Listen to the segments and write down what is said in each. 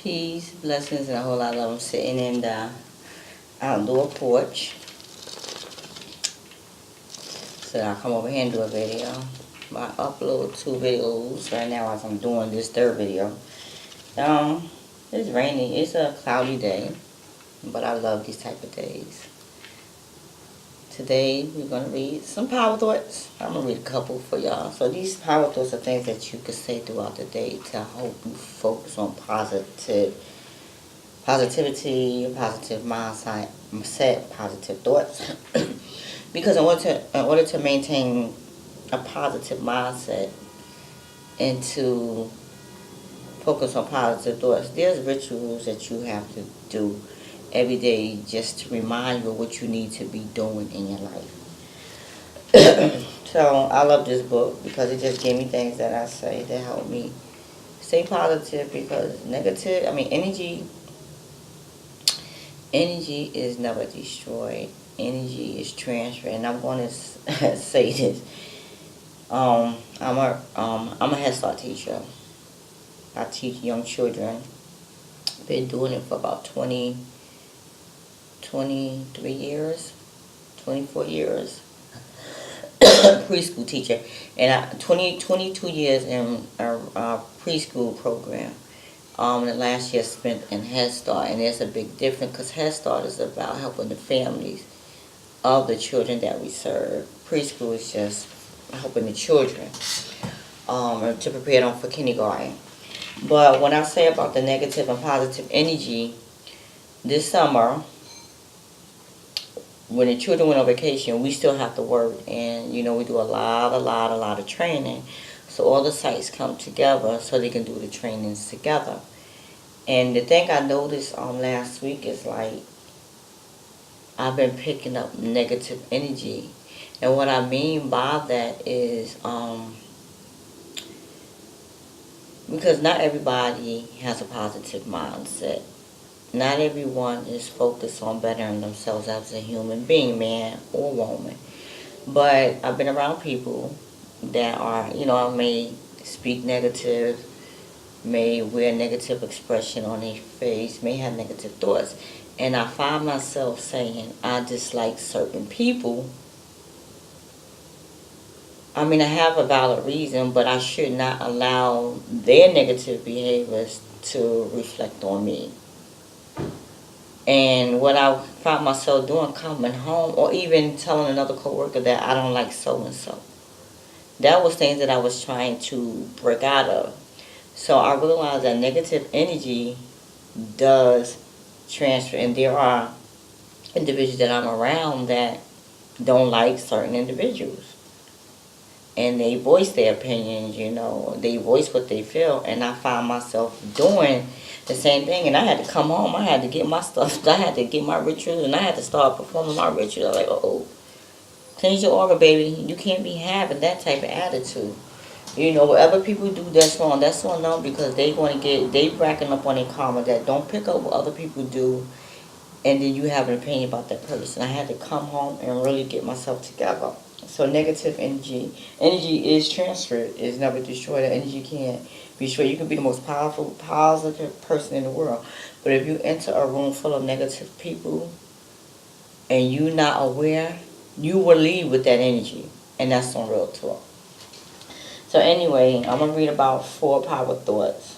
Peace, blessings, and a whole lot of them sitting in the outdoor porch. So I come over here and do a video. I upload 2 videos right now as I'm doing this third video. It's rainy. It's a cloudy day, but I love these type of days. Today we're gonna read some power thoughts. I'm gonna read a couple for y'all. So these power thoughts are things that you can say throughout the day to help you focus on positivity, positive mindset, positive thoughts. Because in order to maintain a positive mindset and to focus on positive thoughts, there's rituals that you have to do every day just to remind you of what you need to be doing in your life. So I love this book because it just gave me things that I say that help me stay positive, because energy is never destroyed. Energy is transferred. And I'm going to say this. I'm a Head Start teacher. I teach young children. Been doing it for about 23 years, 24 years. Preschool teacher. And 22 years in a preschool program. The last year spent in Head Start, and there's a big difference because Head Start is about helping the families of the children that we serve. Preschool is just helping the children to prepare them for kindergarten. But when I say about the negative and positive energy, this summer, when the children went on vacation, we still have to work, and we do a lot of training. So all the sites come together so they can do the trainings together. And the thing I noticed last week is like I've been picking up negative energy. And what I mean by that is because not everybody has a positive mindset. Not everyone is focused on bettering themselves as a human being, man or woman. But I've been around people that are, may speak negative, may wear negative expression on their face, may have negative thoughts. And I find myself saying, I dislike certain people. I have a valid reason, but I should not allow their negative behaviors to reflect on me. And what I found myself doing, coming home, or even telling another coworker that I don't like so-and-so. That was things that I was trying to break out of. So I realized that negative energy does transfer, and there are individuals that I'm around that don't like certain individuals. And they voice their opinions, they voice what they feel, and I find myself doing the same thing. And I had to come home, I had to get my stuff, I had to get my rituals, and I had to start performing my rituals. Like, cleanse your aura, baby. You can't be having that type of attitude. Whatever people do that's on them, because they racking up on their karma. That don't pick up what other people do, and then you have an opinion about that person. I had to come home and really get myself together. So negative energy is transferred. It's never destroyed. The energy can't be destroyed. You can be the most powerful, positive person in the world, but if you enter a room full of negative people and you're not aware, you will leave with that energy, and that's some real talk. So anyway, I'm going to read about 4 power thoughts.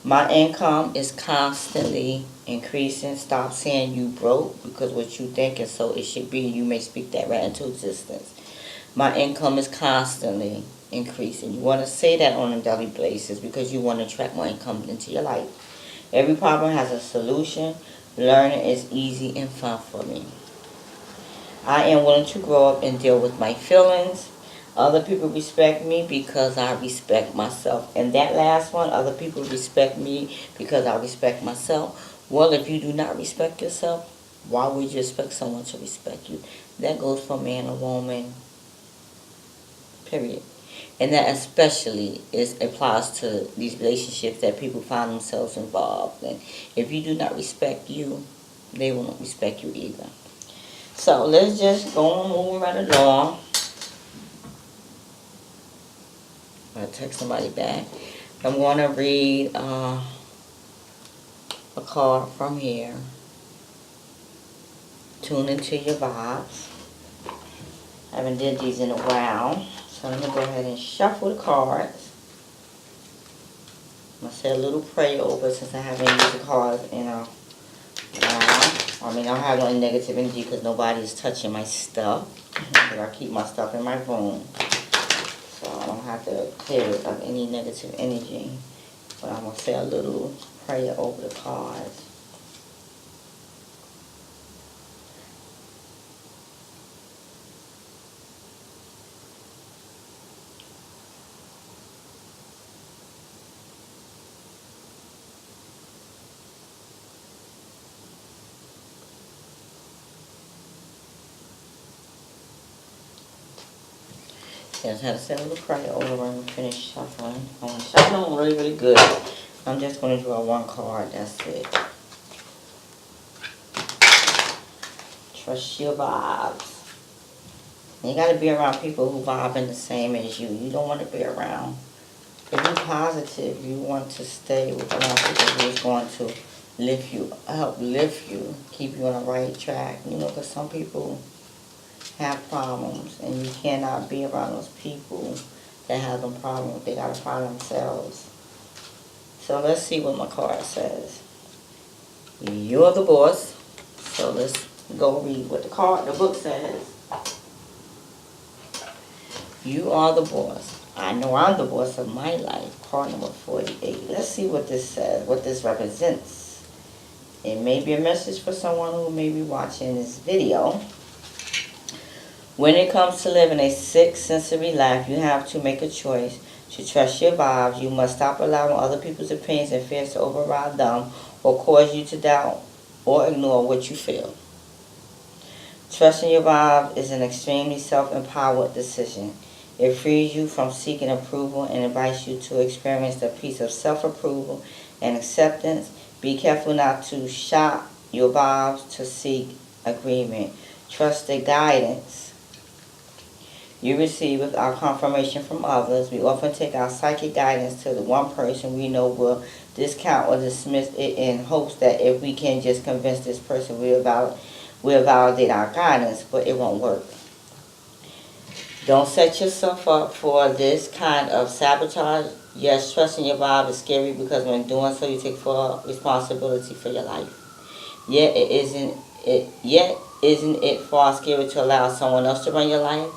My income is constantly increasing. Stop saying you broke, because what you think is so it should be. You may speak that right into existence. My income is constantly increasing. You want to say that on a daily basis because you want to attract more income into your life. Every problem has a solution. Learning is easy and fun for me. I am willing to grow up and deal with my feelings. Other people respect me because I respect myself. And that last one, other people respect me because I respect myself. Well, if you do not respect yourself, why would you expect someone to respect you? That goes for man or woman, period. And that especially applies to these relationships that people find themselves involved in. If you do not respect you, they won't respect you either. So let's just go on moving right along. I'm going to text somebody back. I'm going to read a card from here. Tune into your vibes. I haven't did these in a while. So I'm going to go ahead and shuffle the cards. I'm going to say a little prayer over since I haven't used the cards in a while. I mean, I don't have no negative energy because nobody's touching my stuff. But I keep my stuff in my room. So I don't have to clear it of any negative energy. But I'm going to say a little prayer over the cards. Just had to say a little prayer over and finish shuffling. I'm shuffling really, really good. I'm just going to draw one card. That's it. Trust your vibes. You got to be around people who vibe in the same as you. You don't want to be around. If you're positive, you want to stay with around people who's going to lift you, help lift you, keep you on the right track. You know, because some people have problems, and you cannot be around those people that have them problems. They got to find themselves. So let's see what my card says. You're the boss. So let's go read what the book says. You are the boss. I know I'm the boss of my life. Card number 48. Let's see what this says, what this represents. It may be a message for someone who may be watching this video. When it comes to living a sick, sensory life, you have to make a choice to trust your vibes. You must stop allowing other people's opinions and fears to override them or cause you to doubt or ignore what you feel. Trusting your vibe is an extremely self-empowered decision. It frees you from seeking approval and invites you to experience the peace of self-approval and acceptance. Be careful not to shop your vibes to seek agreement. Trust the guidance you receive without confirmation from others. We often take our psychic guidance to the one person we know will discount or dismiss it in hopes that if we can just convince this person we'll validate our guidance, but it won't work. Don't set yourself up for this kind of sabotage. Yes, trusting your vibe is scary because when doing so, you take full responsibility for your life. Yet isn't it far scary to allow someone else to run your life?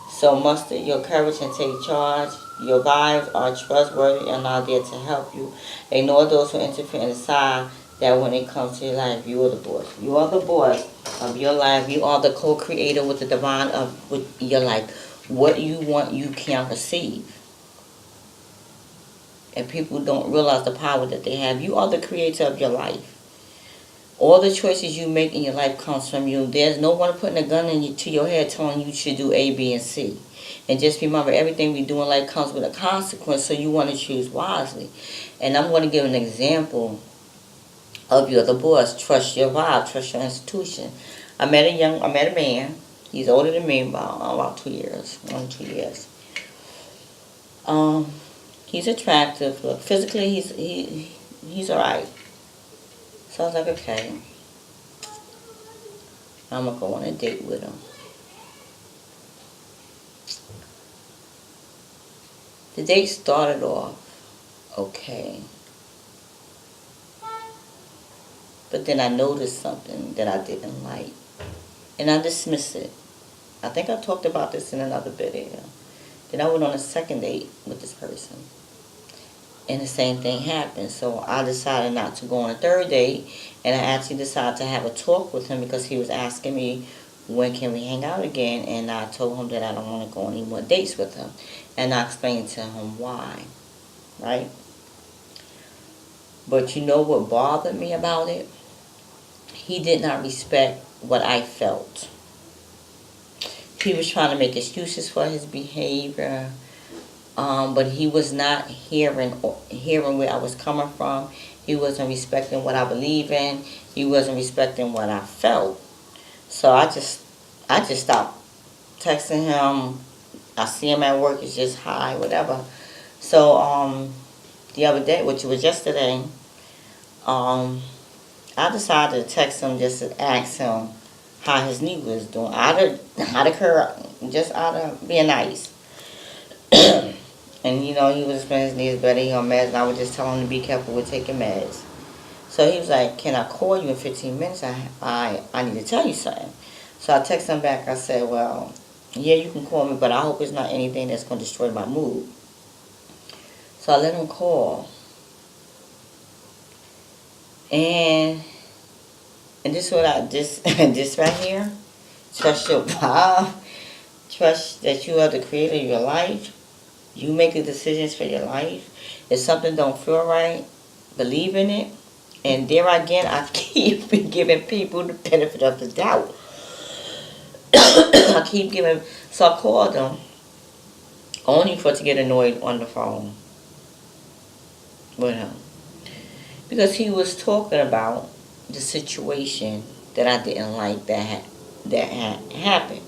So muster your courage and take charge. Your vibes are trustworthy and are there to help you. Ignore those who interfere and decide that when it comes to your life, you are the boss. You are the boss of your life. You are the co-creator with the divine with your life. What you want, you can receive. And people don't realize the power that they have. You are the creator of your life. All the choices you make in your life comes from you. There's no one putting a gun to your head telling you should do A, B, and C. And just remember, everything we do in life comes with a consequence, so you want to choose wisely. And I'm going to give an example of you're the boss. Trust your vibe. Trust your institution. I met a man. He's older than me about 2 years. 1 2 years. He's attractive. Look, physically, he's alright. So I was like, okay, I'm going to go on a date with him. The date started off okay. But then I noticed something that I didn't like. And I dismissed it. I think I talked about this in another video. Then I went on a second date with this person. And the same thing happened. So I decided not to go on a third date. And I actually decided to have a talk with him because he was asking me, when can we hang out again? And I told him that I don't want to go on any more dates with him. And I explained to him why. Right? But you know what bothered me about it? He did not respect what I felt. He was trying to make excuses for his behavior. But he was not hearing where I was coming from. He wasn't respecting what I believe in. He wasn't respecting what I felt. So I just stopped texting him. I see him at work. It's just hi, whatever. So the other day, which was yesterday, I decided to text him just to ask him how his knee was doing. Just out of being nice. And he was explaining his knee is better, he on meds, and I would just tell him to be careful with taking meds. So he was like, "Can I call you in 15 minutes? I need to tell you something." So I texted him back. I said, "Well, yeah, you can call me, but I hope it's not anything that's going to destroy my mood." So I let him call. And this is what this right here. Trust your vibe. Trust that you are the creator of your life. You make the decisions for your life. If something don't feel right, believe in it. And there again, I keep giving people the benefit of the doubt. So I called them only to get annoyed on the phone with him. Because he was talking about the situation that I didn't like that had happened.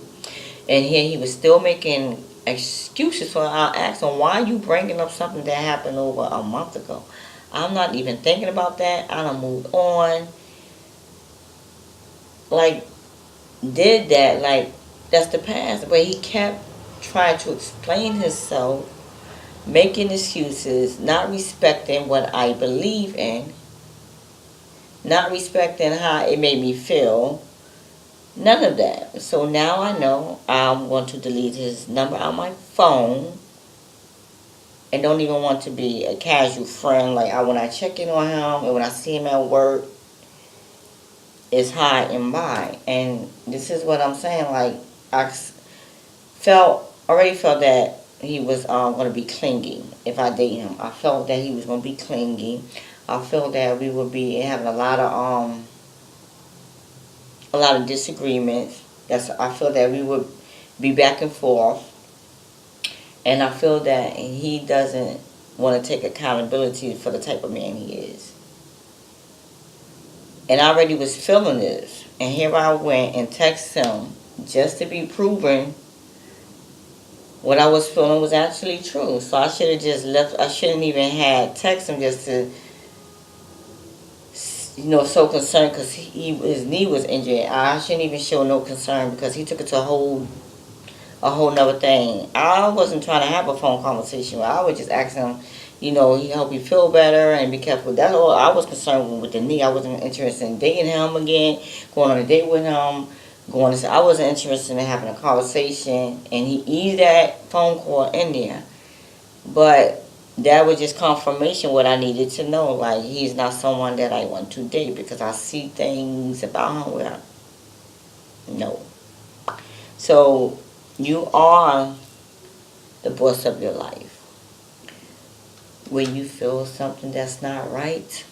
And here he was still making excuses. So I asked him, "Why are you bringing up something that happened over a month ago? I'm not even thinking about that. I done moved on." Like, did that. Like, that's the past. But he kept trying to explain himself, making excuses, not respecting what I believe in, not respecting how it made me feel. None of that. So now I know I'm going to delete his number on my phone and don't even want to be a casual friend. Like, when I check in on him and when I see him at work, it's high and by. And this is what I'm saying. Like, I already felt that he was going to be clingy if I date him. I felt that he was going to be clingy. I felt that we would be having a lot of disagreements. I feel that we would be back and forth, and I feel that he doesn't want to take accountability for the type of man he is. And I already was feeling this, and here I went and texted him just to be proven what I was feeling was actually true. So I should have just left. I shouldn't even have texted him just to, so concerned because his knee was injured. I shouldn't even show no concern because he took it to a whole nother thing. I wasn't trying to have a phone conversation. I was just asking him, he help you feel better and be careful. That's all I was concerned with the knee. I wasn't interested in dating him again, going on a date with him, I wasn't interested in having a conversation, and he eased that phone call in there. But that was just confirmation what I needed to know. Like, he's not someone that I want to date because I see things about him where no. So you are the boss of your life. When you feel something that's not right,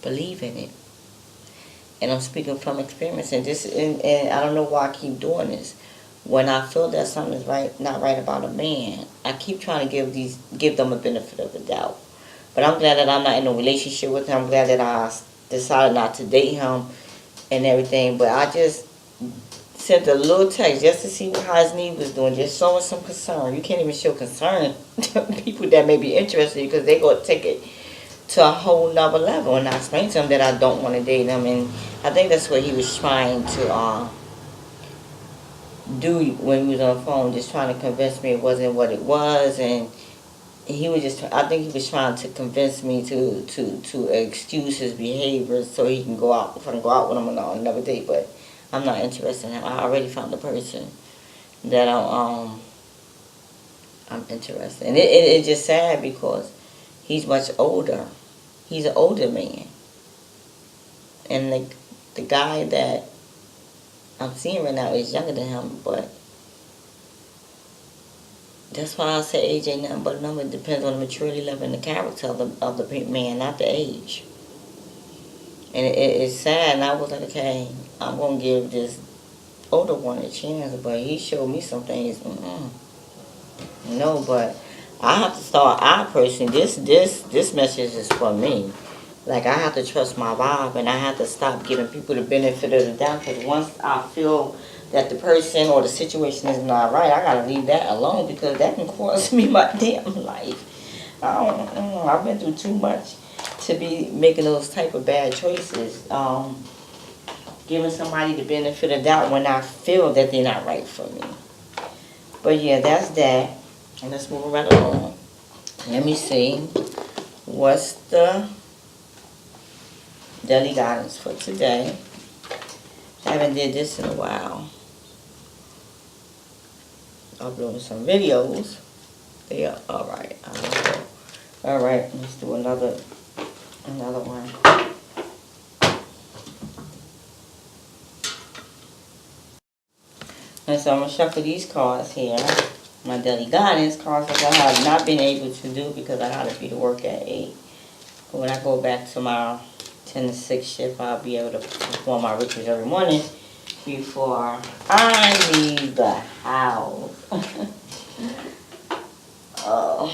believe in it. And I'm speaking from experience. And I don't know why I keep doing this. When I feel that something's not right about a man, I keep trying to give them a benefit of the doubt. But I'm glad that I'm not in a relationship with him. I'm glad that I decided not to date him and everything. But I just sent a little text just to see how his knee was doing, just showing some concern. You can't even show concern to people that may be interested because they go take it to a whole nother level. And I explained to him that I don't want to date him, and I think that's what he was trying to do when he was on the phone, just trying to convince me it wasn't what it was. And I think he was trying to convince me to excuse his behavior so he can go out with him on another date. But I'm not interested in him. I already found the person that I'm interested in. And it's just sad because he's much older. He's an older man. And the guy that I'm seeing right now is younger than him, but that's why I say age ain't nothing but a number. It depends on the maturity level and the character of the man, not the age. And it's sad, and I was like, okay, I'm going to give this older one a chance, but he showed me some things. No, but I have to start. This message is for me. Like, I have to trust my vibe, and I have to stop giving people the benefit of the doubt, because once I feel that the person or the situation is not right, I gotta leave that alone, because that can cost me my damn life. I've been through too much to be making those type of bad choices. Giving somebody the benefit of doubt when I feel that they're not right for me. But yeah, that's that. And let's move right along. Let me see. What's the daily guidance for today? Haven't did this in a while. Uploading some videos. Yeah, alright. Alright, let's do another one. And so I'm going to shuffle these cards here. My daily guidance cards, which I have not been able to do because I got to be to work at 8. But when I go back to my 10 to 6 shift, I'll be able to perform my rituals every morning before I leave the house. Oh.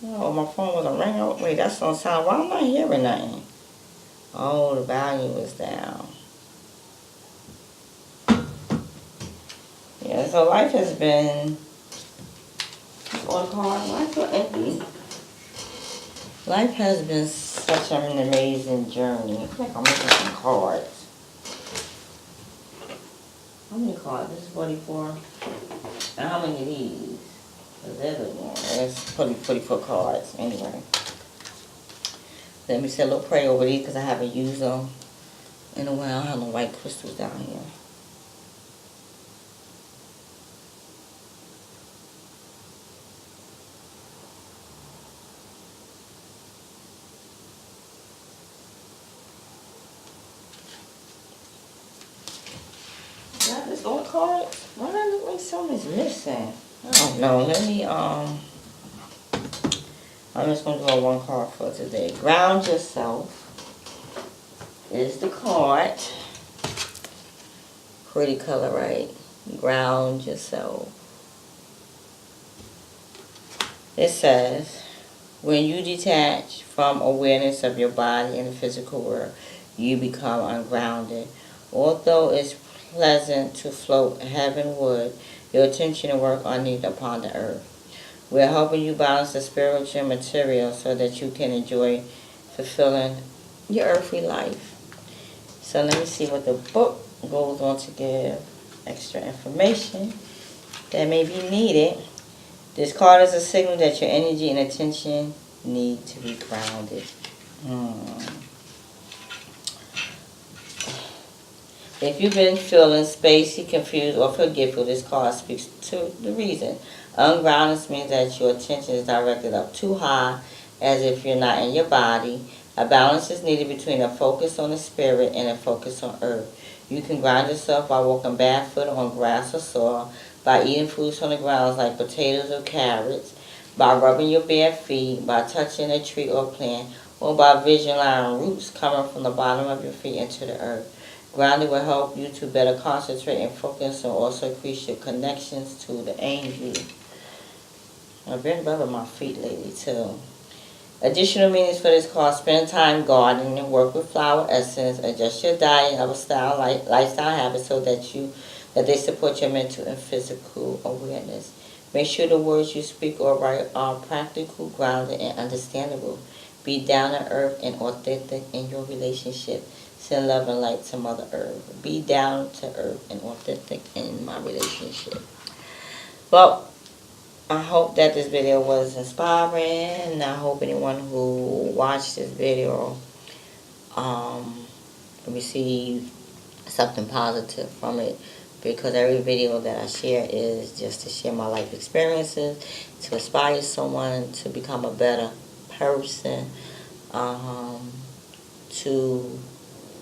Oh, my phone wasn't ringing. Wait, that's on sound. Why am I not hearing nothing? Oh, the volume was down. Yeah, so life has been on card. Why so empty? Life has been such an amazing journey. I think I'm making some cards. How many cards? This is 44. And how many of these? There's a one. That's 44 cards. Anyway. Let me say a little prayer over these because I haven't used them in a while. I have no white crystals down here. Is that just all cards? Why does it look like something's missing? I don't know. Let me, I'm just going to draw one card for today. Ground yourself is the card. Pretty color, right? Ground yourself. It says, when you detach from awareness of your body and the physical world, you become ungrounded. Although it's pleasant to float heavenward, your attention and work are needed upon the earth. We're helping you balance the spiritual and material so that you can enjoy fulfilling your earthly life. So let me see what the book goes on to give extra information that may be needed. This card is a signal that your energy and attention need to be grounded. If you've been feeling spacey, confused, or forgetful, this card speaks to the reason. Ungroundedness means that your attention is directed up too high, as if you're not in your body. A balance is needed between a focus on the spirit and a focus on earth. You can ground yourself by walking barefoot on grass or soil, by eating foods from the ground like potatoes or carrots, by rubbing your bare feet, by touching a tree or plant, or by visualizing roots coming from the bottom of your feet into the earth. Grounding will help you to better concentrate and focus, and also increase your connections to the angels. I've been rubbing my feet lately too. Additional meanings for this card: spend time gardening, work with flower essence, adjust your diet and other lifestyle habits so that they support your mental and physical awareness. Make sure the words you speak or write are practical, grounded, and understandable. Be down to earth and authentic in your relationship. Send love and light to Mother Earth. Be down to earth and authentic in my relationship. Well, I hope that this video was inspiring, and I hope anyone who watched this video received something positive from it, because every video that I share is just to share my life experiences, to inspire someone to become a better person, to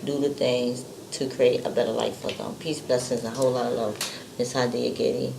do the things to create a better life for them. Peace, blessings, and a whole lot of love. Miss Hadia Getty.